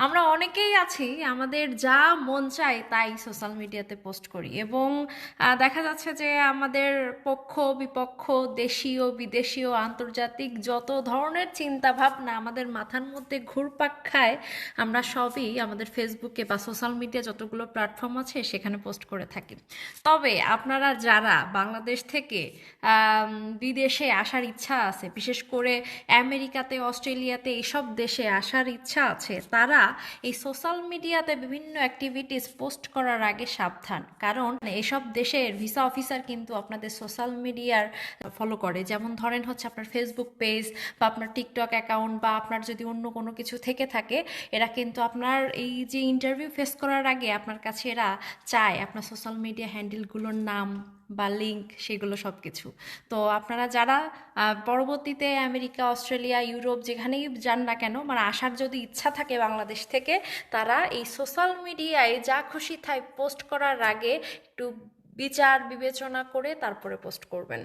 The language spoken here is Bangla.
আমরা অনেকেই আছি আমাদের যা মন চায় তাই সোশ্যাল মিডিয়াতে পোস্ট করি এবং দেখা যাচ্ছে যে আমাদের পক্ষ বিপক্ষ দেশীয় বিদেশীয় আন্তর্জাতিক যত ধরনের চিন্তা ভাবনা আমাদের মাথার মধ্যে ঘুরপাক খায় আমরা সবই আমাদের ফেসবুকে বা সোশ্যাল মিডিয়া যতগুলো প্ল্যাটফর্ম আছে সেখানে পোস্ট করে থাকি। তবে আপনারা যারা বাংলাদেশ থেকে বিদেশে আসার ইচ্ছা আছে, বিশেষ করে আমেরিকাতে অস্ট্রেলিয়াতে এইসব দেশে আসার ইচ্ছা আছে, তারা এই সোশ্যাল মিডিয়াতে বিভিন্ন অ্যাক্টিভিটিস পোস্ট করার আগে সাবধান। কারণ এসব দেশের ভিসা অফিসার কিন্তু আপনাদের সোশ্যাল মিডিয়ার ফলো করে। যেমন ধরেন হচ্ছে আপনার ফেসবুক পেজ বা আপনার টিকটক অ্যাকাউন্ট বা আপনার যদি অন্য কোনো কিছু থেকে থাকে, এরা কিন্তু আপনার এই যে ইন্টারভিউ ফেস করার আগে আপনার কাছে এরা চায় আপনার সোশ্যাল মিডিয়া হ্যান্ডেলগুলোর নাম বা লিঙ্ক, সেগুলো সব কিছু। তো আপনারা যারা পরবর্তীতে আমেরিকা অস্ট্রেলিয়া ইউরোপ যেখানেই যান না কেন, মানে আসার যদি ইচ্ছা থাকে বাংলাদেশ থেকে, তারা এই সোশ্যাল মিডিয়ায় যা খুশি তাই পোস্ট করার আগে একটু বিচার বিবেচনা করে তারপরে পোস্ট করবেন।